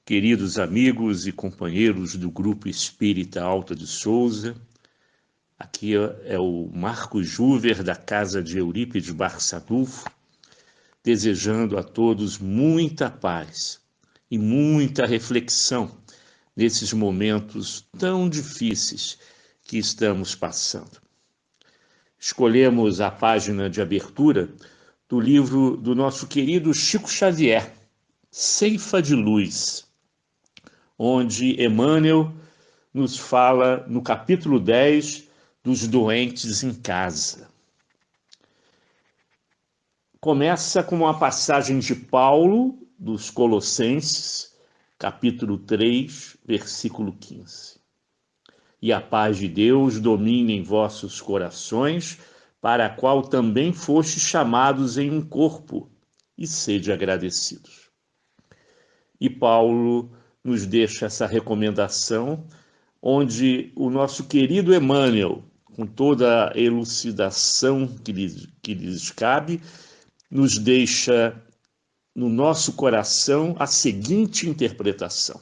Queridos amigos e companheiros do Grupo Espírita Alta de Souza, aqui é o Marcos Juver, da Casa de Eurípides Barçanufo, desejando a todos muita paz e muita reflexão nesses momentos tão difíceis que estamos passando. Escolhemos a página de abertura do livro do nosso querido Chico Xavier, Ceifa de Luz, onde Emmanuel nos fala no capítulo 10 dos doentes em casa. Começa com uma passagem de Paulo, dos Colossenses, capítulo 3, versículo 15. E a paz de Deus domine em vossos corações, para a qual também fostes chamados em um corpo, e sede agradecidos. E Paulo nos deixa essa recomendação, onde o nosso querido Emmanuel, com toda a elucidação que lhes cabe, nos deixa no nosso coração a seguinte interpretação: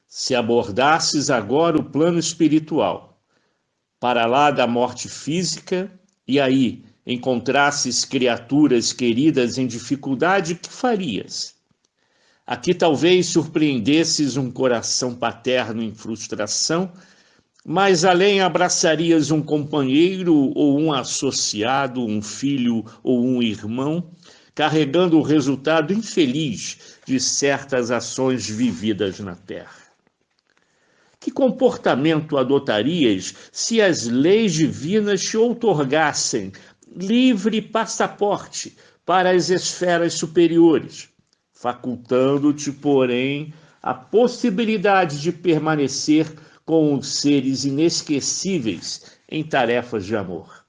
se abordasses agora o plano espiritual, para lá da morte física, e aí encontrasses criaturas queridas em dificuldade, que farias? Aqui talvez surpreendesses um coração paterno em frustração, mas além abraçarias um companheiro ou um associado, um filho ou um irmão, carregando o resultado infeliz de certas ações vividas na terra. Que comportamento adotarias se as leis divinas te outorgassem livre passaporte para as esferas superiores, facultando-te, porém, a possibilidade de permanecer com os seres inesquecíveis em tarefas de amor?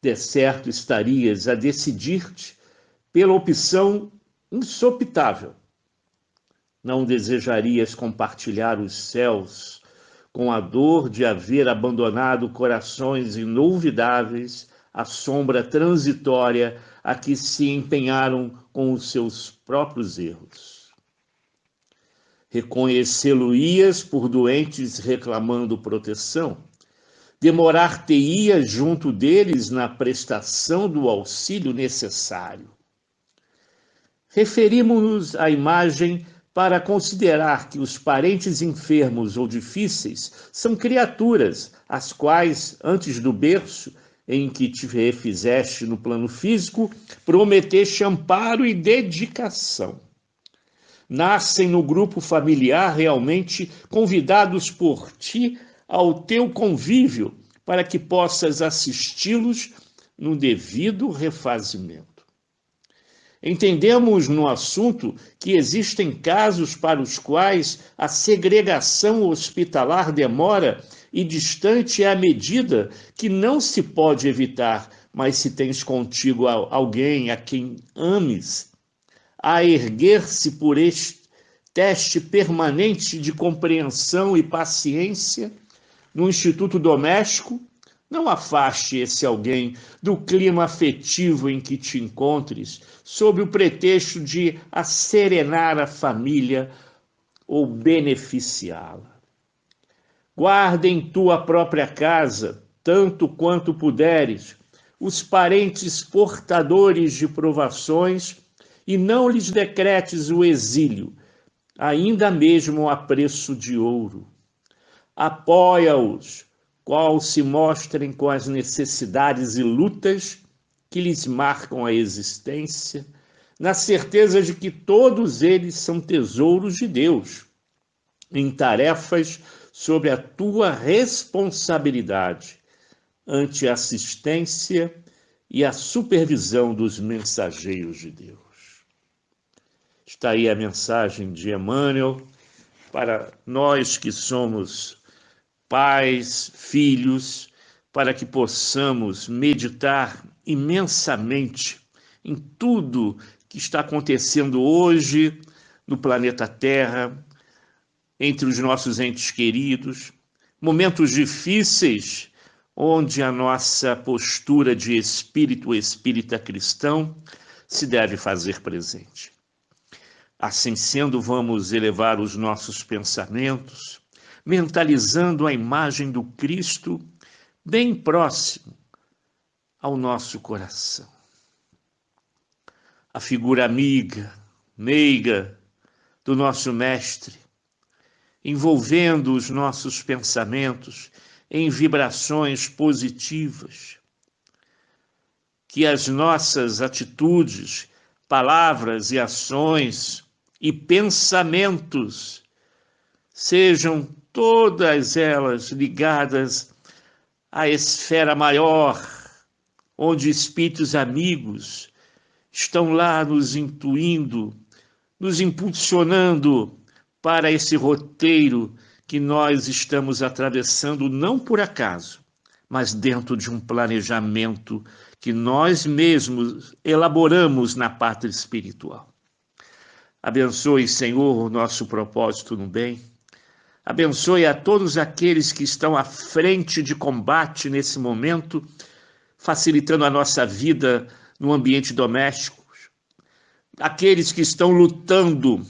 De certo estarias a decidir-te pela opção insopitável. Não desejarias compartilhar os céus com a dor de haver abandonado corações inolvidáveis à sombra transitória a que se empenharam com os seus próprios erros. Reconhecê-lo-ias por doentes reclamando proteção, demorar-te-ias junto deles na prestação do auxílio necessário. Referimos-nos à imagem para considerar que os parentes enfermos ou difíceis são criaturas, as quais, antes do berço em que te refizeste no plano físico, prometeste amparo e dedicação. Nascem no grupo familiar realmente convidados por ti ao teu convívio, para que possas assisti-los no devido refazimento. Entendemos no assunto que existem casos para os quais a segregação hospitalar demora e distante é a medida que não se pode evitar, mas se tens contigo alguém a quem ames, a erguer-se por este teste permanente de compreensão e paciência no instituto doméstico, não afaste esse alguém do clima afetivo em que te encontres, sob o pretexto de asserenar a família ou beneficiá-la. Guarda em tua própria casa, tanto quanto puderes, os parentes portadores de provações e não lhes decretes o exílio, ainda mesmo a preço de ouro. Apoia-os, qual se mostrem com as necessidades e lutas que lhes marcam a existência, na certeza de que todos eles são tesouros de Deus, em tarefas sob a tua responsabilidade, ante a assistência e a supervisão dos mensageiros de Deus. Está aí a mensagem de Emmanuel para nós que somos pais, filhos, para que possamos meditar imensamente em tudo que está acontecendo hoje no planeta Terra, entre os nossos entes queridos, momentos difíceis onde a nossa postura de espírita cristão se deve fazer presente. Assim sendo, vamos elevar os nossos pensamentos, mentalizando a imagem do Cristo bem próximo ao nosso coração. A figura amiga, meiga do nosso Mestre, envolvendo os nossos pensamentos em vibrações positivas. Que as nossas atitudes, palavras e ações e pensamentos sejam todas elas ligadas à esfera maior, onde espíritos amigos estão lá nos intuindo, nos impulsionando para esse roteiro que nós estamos atravessando não por acaso, mas dentro de um planejamento que nós mesmos elaboramos na pátria espiritual. Abençoe, Senhor, o nosso propósito no bem. Abençoe a todos aqueles que estão à frente de combate nesse momento, facilitando a nossa vida no ambiente doméstico. Aqueles que estão lutando,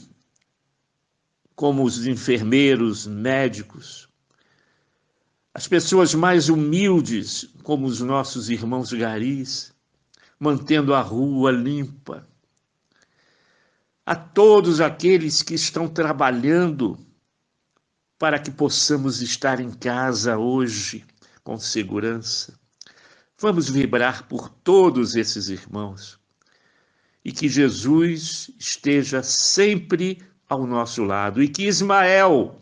como os enfermeiros, médicos. As pessoas mais humildes, como os nossos irmãos garis, mantendo a rua limpa. A todos aqueles que estão trabalhando para que possamos estar em casa hoje com segurança. Vamos vibrar por todos esses irmãos e que Jesus esteja sempre ao nosso lado e que Ismael,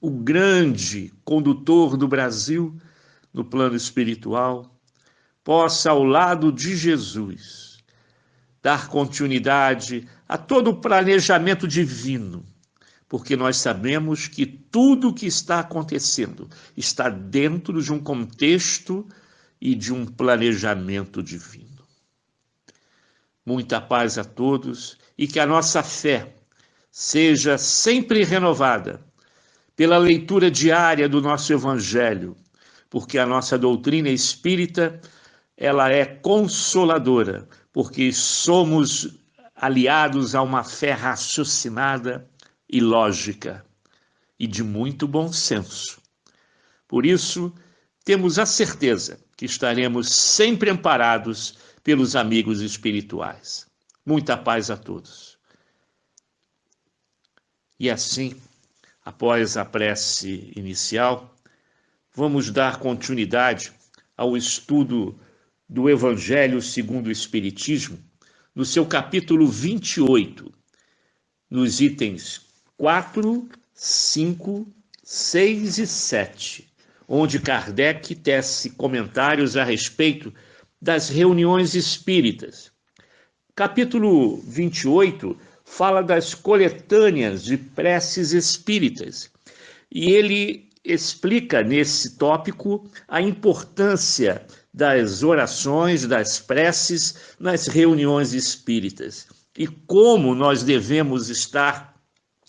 o grande condutor do Brasil no plano espiritual, possa, ao lado de Jesus, dar continuidade a todo o planejamento divino, porque nós sabemos que tudo o que está acontecendo está dentro de um contexto e de um planejamento divino. Muita paz a todos e que a nossa fé seja sempre renovada pela leitura diária do nosso Evangelho, porque a nossa doutrina espírita, ela é consoladora, porque somos aliados a uma fé raciocinada e lógica e de muito bom senso. Por isso, temos a certeza que estaremos sempre amparados pelos amigos espirituais. Muita paz a todos. E assim, após a prece inicial, vamos dar continuidade ao estudo do Evangelho segundo o Espiritismo, no seu capítulo 28, nos itens 4, 5, 6 e 7, onde Kardec tece comentários a respeito das reuniões espíritas. Capítulo 28 fala das coletâneas de preces espíritas, e ele explica nesse tópico a importância das orações, das preces nas reuniões espíritas e como nós devemos estar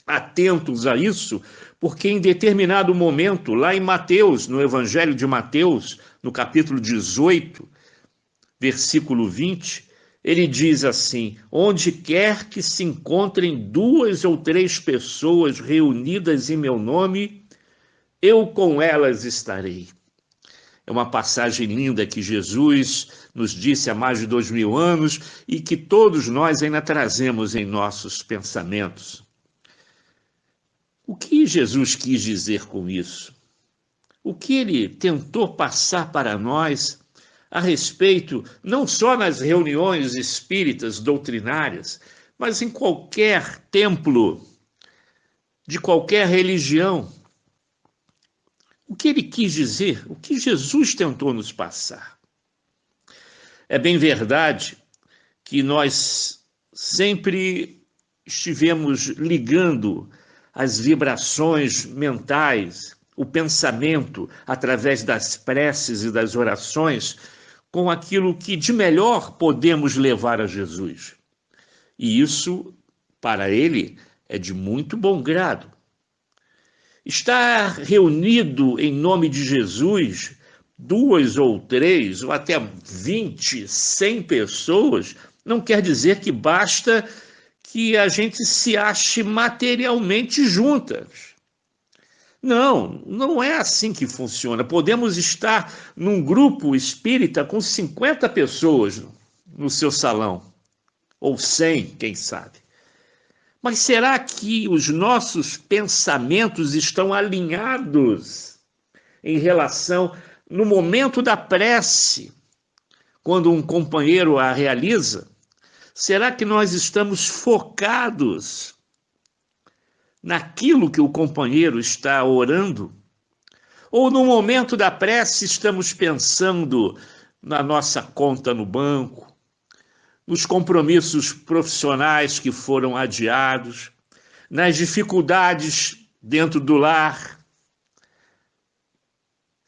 atentos a isso, porque em determinado momento, lá em Mateus, no Evangelho de Mateus, no capítulo 18, versículo 20, ele diz assim: onde quer que se encontrem 2 ou 3 pessoas reunidas em meu nome, eu com elas estarei. É uma passagem linda que Jesus nos disse há mais de 2000 anos e que todos nós ainda trazemos em nossos pensamentos. O que Jesus quis dizer com isso? O que ele tentou passar para nós a respeito, não só nas reuniões espíritas doutrinárias, mas em qualquer templo, de qualquer religião? O que ele quis dizer? O que Jesus tentou nos passar? É bem verdade que nós sempre estivemos ligando as vibrações mentais, o pensamento, através das preces e das orações, com aquilo que de melhor podemos levar a Jesus. E isso, para ele, é de muito bom grado. Estar reunido em nome de Jesus, 2 ou 3, ou até 20, 100 pessoas, não quer dizer que basta que a gente se ache materialmente juntas. Não, não é assim que funciona. Podemos estar num grupo espírita com 50 pessoas no seu salão, ou 100, quem sabe. Mas será que os nossos pensamentos estão alinhados em relação, no momento da prece, quando um companheiro a realiza? Será que nós estamos focados naquilo que o companheiro está orando? Ou no momento da prece estamos pensando na nossa conta no banco, nos compromissos profissionais que foram adiados, nas dificuldades dentro do lar?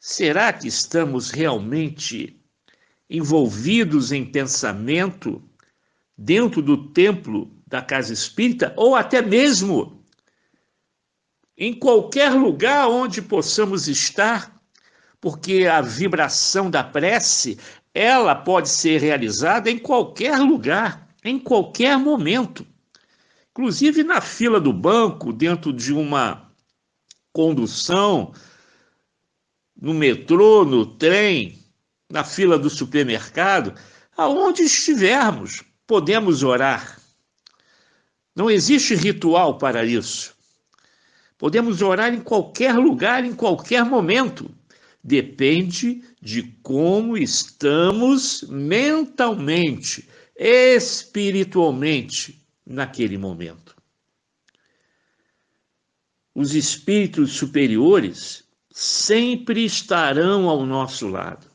Será que estamos realmente envolvidos em pensamento dentro do templo da casa espírita, ou até mesmo em qualquer lugar onde possamos estar? Porque a vibração da prece, ela pode ser realizada em qualquer lugar, em qualquer momento. Inclusive na fila do banco, dentro de uma condução, no metrô, no trem, na fila do supermercado, aonde estivermos, podemos orar. Não existe ritual para isso. Podemos orar em qualquer lugar, em qualquer momento. Depende de como estamos mentalmente, espiritualmente, naquele momento. Os espíritos superiores sempre estarão ao nosso lado.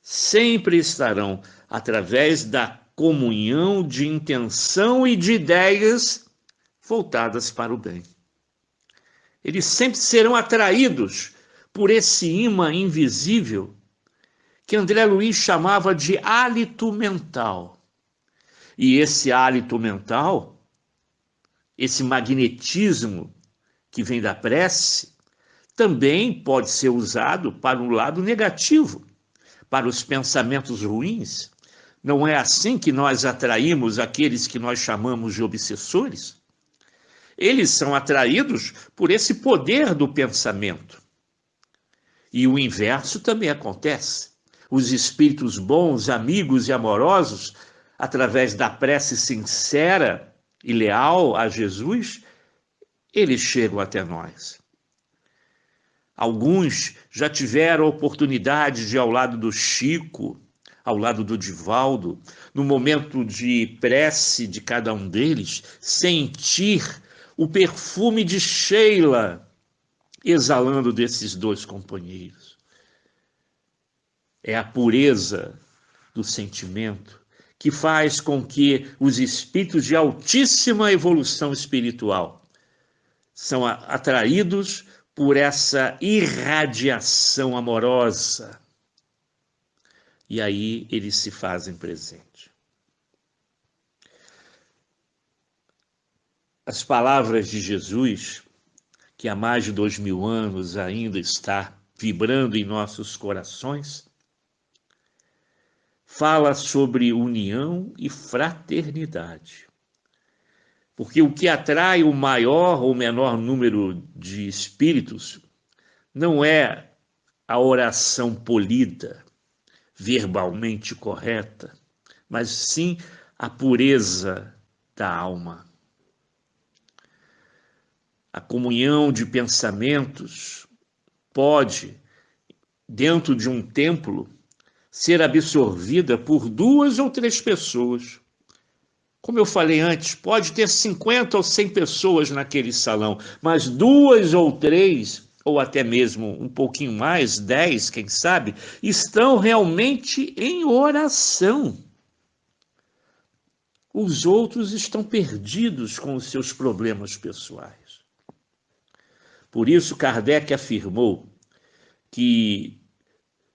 Sempre estarão, através da comunhão de intenção e de ideias voltadas para o bem. Eles sempre serão atraídos por esse imã invisível que André Luiz chamava de hálito mental. E esse hálito mental, esse magnetismo que vem da prece, também pode ser usado para o lado negativo, para os pensamentos ruins. Não é assim que nós atraímos aqueles que nós chamamos de obsessores? Eles são atraídos por esse poder do pensamento. E o inverso também acontece. Os espíritos bons, amigos e amorosos, através da prece sincera e leal a Jesus, eles chegam até nós. Alguns já tiveram a oportunidade de, ao lado do Chico, ao lado do Divaldo, no momento de prece de cada um deles, sentir o perfume de Sheila exalando desses dois companheiros. É a pureza do sentimento que faz com que os espíritos de altíssima evolução espiritual são atraídos por essa irradiação amorosa. E aí eles se fazem presente. As palavras de Jesus, que há mais de 2000 anos ainda está vibrando em nossos corações, fala sobre união e fraternidade. Porque o que atrai o maior ou menor número de espíritos não é a oração polida, verbalmente correta, mas sim a pureza da alma. A comunhão de pensamentos pode, dentro de um templo, ser absorvida por 2 ou 3 pessoas. Como eu falei antes, pode ter 50 ou 100 pessoas naquele salão, mas 2 ou 3, ou até mesmo um pouquinho mais, 10, quem sabe, estão realmente em oração. Os outros estão perdidos com os seus problemas pessoais. Por isso, Kardec afirmou que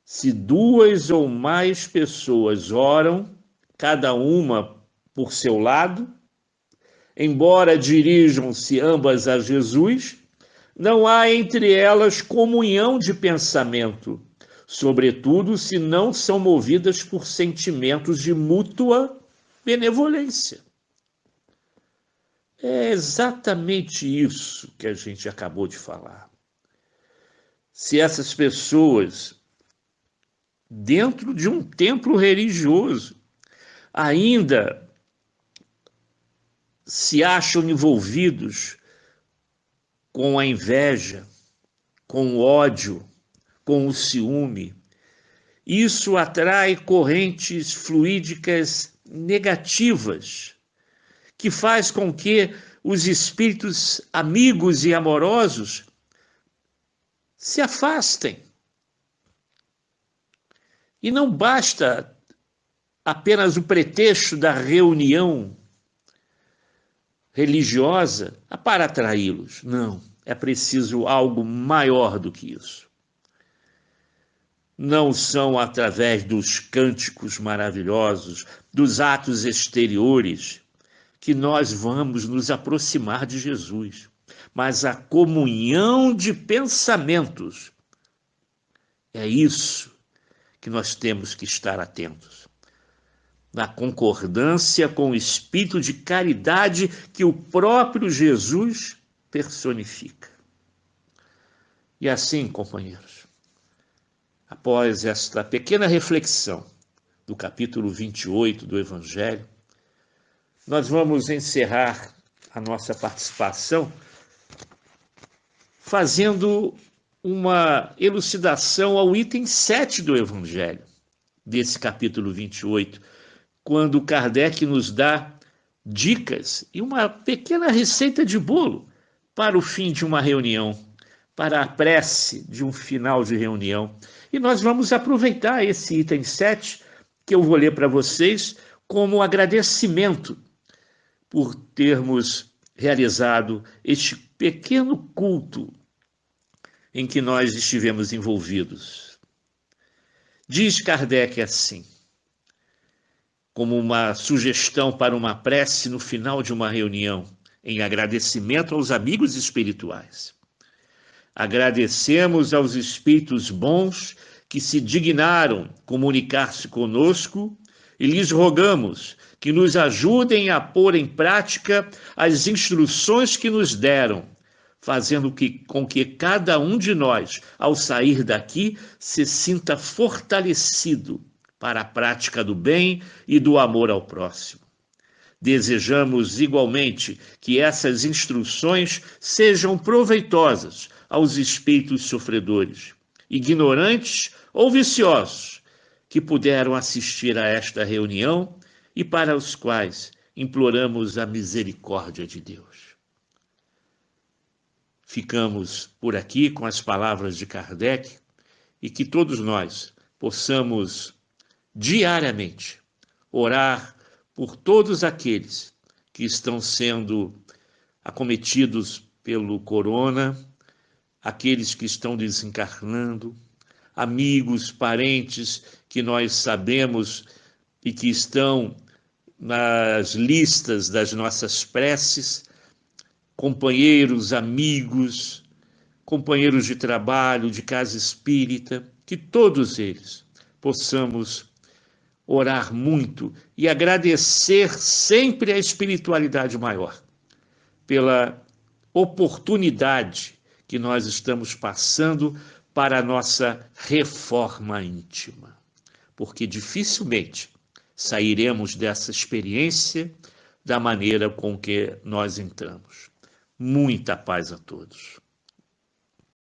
se 2 ou mais pessoas oram, cada uma por seu lado, embora dirijam-se ambas a Jesus, não há entre elas comunhão de pensamento, sobretudo se não são movidas por sentimentos de mútua benevolência. É exatamente isso que a gente acabou de falar. Se essas pessoas, dentro de um templo religioso, ainda se acham envolvidos com a inveja, com o ódio, com o ciúme, isso atrai correntes fluídicas negativas, que faz com que os espíritos amigos e amorosos se afastem. E não basta apenas o pretexto da reunião religiosa para atraí-los. Não, é preciso algo maior do que isso. Não são através dos cânticos maravilhosos, dos atos exteriores, que nós vamos nos aproximar de Jesus, mas a comunhão de pensamentos. É isso que nós temos que estar atentos. Na concordância com o espírito de caridade que o próprio Jesus personifica. E assim, companheiros, após esta pequena reflexão do capítulo 28 do Evangelho, nós vamos encerrar a nossa participação fazendo uma elucidação ao item 7 do Evangelho, desse capítulo 28, quando Kardec nos dá dicas e uma pequena receita de bolo para o fim de uma reunião, para a prece de um final de reunião. E nós vamos aproveitar esse item 7, que eu vou ler para vocês, como agradecimento por termos realizado este pequeno culto em que nós estivemos envolvidos. Diz Kardec assim, como uma sugestão para uma prece no final de uma reunião, em agradecimento aos amigos espirituais. Agradecemos aos espíritos bons que se dignaram comunicar-se conosco e lhes rogamos que nos ajudem a pôr em prática as instruções que nos deram, fazendo com que cada um de nós, ao sair daqui, se sinta fortalecido para a prática do bem e do amor ao próximo. Desejamos igualmente que essas instruções sejam proveitosas aos espíritos sofredores, ignorantes ou viciosos, que puderam assistir a esta reunião e para os quais imploramos a misericórdia de Deus. Ficamos por aqui com as palavras de Kardec e que todos nós possamos diariamente orar por todos aqueles que estão sendo acometidos pelo corona, aqueles que estão desencarnando, amigos, parentes que nós sabemos e que estão nas listas das nossas preces, companheiros, amigos, companheiros de trabalho, de casa espírita, que todos eles possamos orar muito e agradecer sempre a espiritualidade maior pela oportunidade que nós estamos passando para a nossa reforma íntima, porque dificilmente sairemos dessa experiência da maneira com que nós entramos. Muita paz a todos.